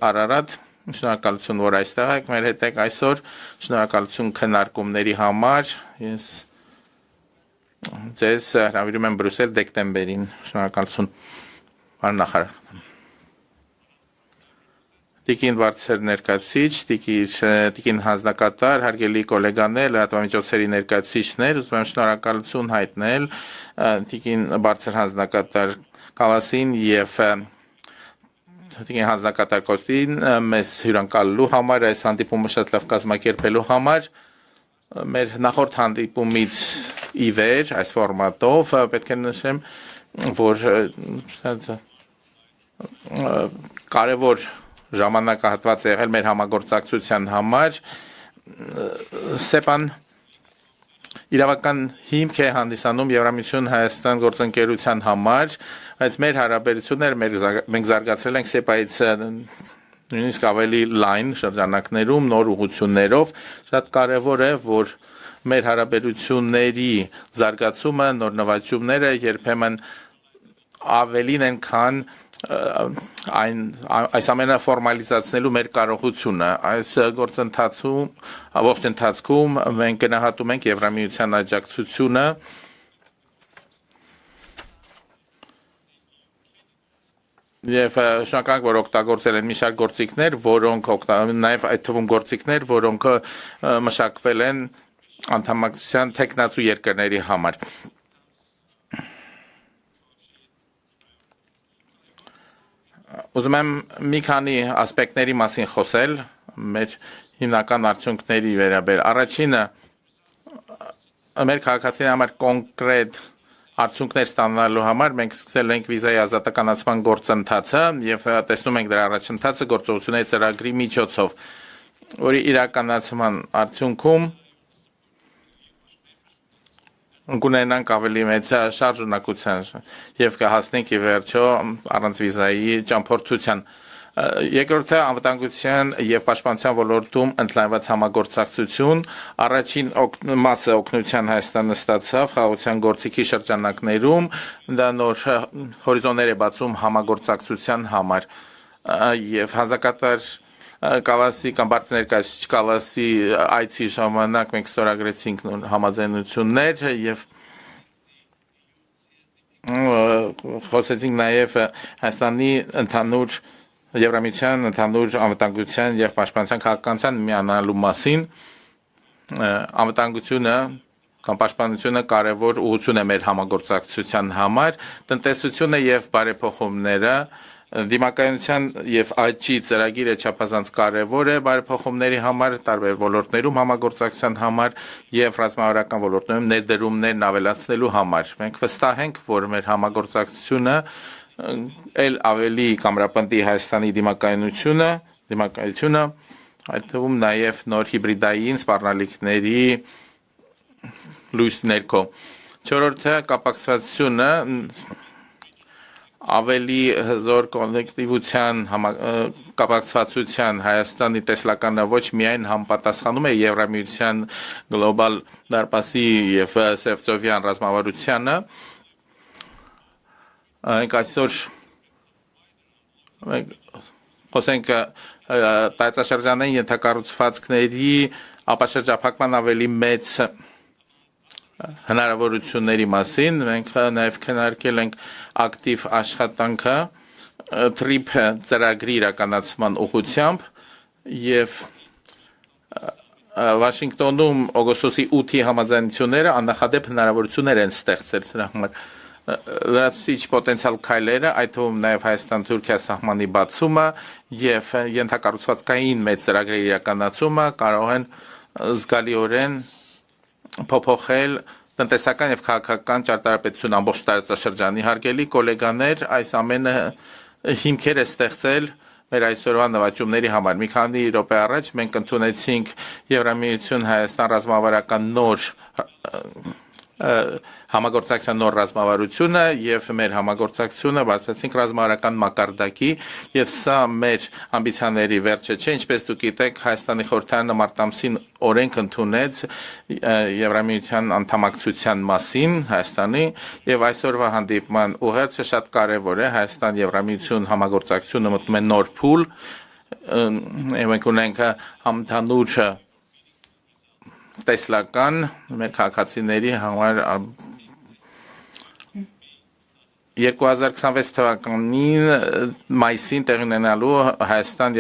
Արարատ, շնորհակալություն, որ այստեղ եք մեր հետ եք այսօր, շնորհակալություն քննարկումների համար, ես ձեզ հրավիրում եմ Բրյուսել դեկտեմբերին, շնորհակալություն, պարոն նախարար։ Տիկին բարձր ներկայացուցիչ, տիկին հանձնակատար, հարգելի գոլեգաներ, լրատվամիջոցների ներկայացուցիչներ, ուզում եմ շնորհակալություն հայտնել տիկին բարձր հանձնակատար Կալասին եւ Տիկին հանձնակատար Կոստին մեզ հյուրընկալելու համար, այս հանդիպումը շատ լավ կազմակերպելու համար, մեր նախորդ հանդիպումից ի վեր, այս ֆորմատով, պետք է նշեմ, որ կարևոր ժամանակահատված է եղել մեր համագործակցության համար, Սեպան իրավական հիմք է հանդիսանում Եվրամիություն Հայաստան գործընկերության համար, բայց մեր հարաբերությունները մենք զարգացրել ենք SEPA-ից նույնիսկ ավելի լայն շրջանակներում, նոր ուղղություններով, շատ կարևոր է, որ մեր հարաբերությունների զարգացումը, նոր նվաճումները երբեմն ավելին են, քան այս ամենը ֆորմալիզացնելու մեր կարողությունը, այս գործընթացում, ամբողջ ընթացքում մենք գնահատում ենք Եվրամիության աջակցությունը Եվ շնորհակալ որ օգտագործել են մի շարք գործիքներ, որոնք նաև այդ թվում գործիքներ, որոնք մշակվել են անդամակցության տեխնացու երկրների համար։ Ուզում եմ մի քանի ասպեկտների մասին խոսել, մեր հիմնական արդյունքների վերաբերյալ։ Առաջինը մեր քաղաքացիների համար կոնկրետ արդյունքներ ստանալու համար մենք սկսել ենք վիզայի ազատականացման գործընթացը եւ տեսնում ենք դրա առաջընթացը գործողությունների ծրագրի միջոցով, որի իրականացման արդյունքում կունենանք ավելի մեծ շարժունակության եւ կհասնենք ի վերջո առանց վիզայի ճամփորդության։ Երկրորդը անվտանգության եւ պաշտպանության ոլորտում ընդլայնված համագործակցություն, առաջին մասը օգնության Հայաստանը ստացավ խաղաղության գործիքի շրջանակներում, դա նոր հորիզոններ է բացում համագործակցության համար եւ հանձնակատար Կալասի կամ բարձր ներկայացուցիչ Կալասի այցի ժամանակ մենք ստորագրեցինք համաձայնություններ եւ խոսեցինք նաեւ Հայաստանի ընդհանուր Եվրամիության ընդհանուր անվտանգության եւ պաշտպանության քաղաքականության միանալու մասին անվտանգությունը կամ պաշտպանությունը կարևոր ուղղություն է մեր համագործակցության համար տնտեսությունը եւ բարեփոխումները Դիմակայունության եւ աճի ծրագիրը չափազանց կարեւոր է բարեփոխումների համար, տարբեր ոլորտներում համագործակցության համար եւ ռազմավարական ոլորտներում ներդրումներն ավելացնելու համար։ Մենք վստահ ենք, որ մեր համագործակցությունը ել ավելի կամրապնդի Հայաստանի դիմակայությունը, այդ թվում նաեւ նոր հիբրիդային սպառնալիքների լույս ներքո։ Չորրորդը կապակցվածությունը ավելի հզոր կոլեկտիվության կապակցվածության Հայաստանի տեսլականը ոչ միայն համապատասխանում է Եվրամիության գլոբալ դարպասի եւ Սևծովյան ռազմավարությանը մենք այսօր խոսենք տարածաշրջանային ենթակառուցվածքների ապաշրջափակման ավելի մեծ հնարավորությունների մասին մենք նաև քննարկել ենք ակտիվ աշխատանքը TRIP ծրագրի իրականացման ուղղությամբ եւ Վաշինգտոնում օգոստոսի 8-ի համաձայնությունները աննախադեպ հնարավորություններ են ստեղծել սրա համար լրացուցիչ պոտենցիալ քայլերը այդ թվում նաև Հայաստան-Թուրքիա սահմանի բացումը եւ ենթակառուցվածքային մեծ ծրագրերի իրականացումը կարող են զգալիորեն փոփոխել տնտեսական եւ քաղաքական ճարտարապետություն ամբողջ տարածաշրջանի հարգելի գոլեգաներ այս ամենը հիմքեր է ստեղծել մեր այսօրվա նվաճումների համար մի քանի րոպե առաջ մենք ընդունեցինք Եվրամիություն Հայաստան ռազմավարական նոր համագործակցության նոր ռազմավարությունը եւ մեր համագործակցությունը բարձրացինք ռազմավարական մակարդակի եւ սա մեր ամբիցիաների վերջը չէ ինչպես դուք գիտեք Հայաստանի խորհրդարանը մարտ ամսին օրենք ընդունեց Եվրամիության անդամակցության մասին Հայաստանի եւ այսօրվա հանդիպման ուղերձը շատ կարեւոր է Հայաստան Եվրամիություն համագործակցությունը մտնում է նոր փուլ մենք ունենք համընդհանուր տեսլական մեր քաղաքացիների համար 2026 թվականին մայիսին տեղի ունենալու Հայաստան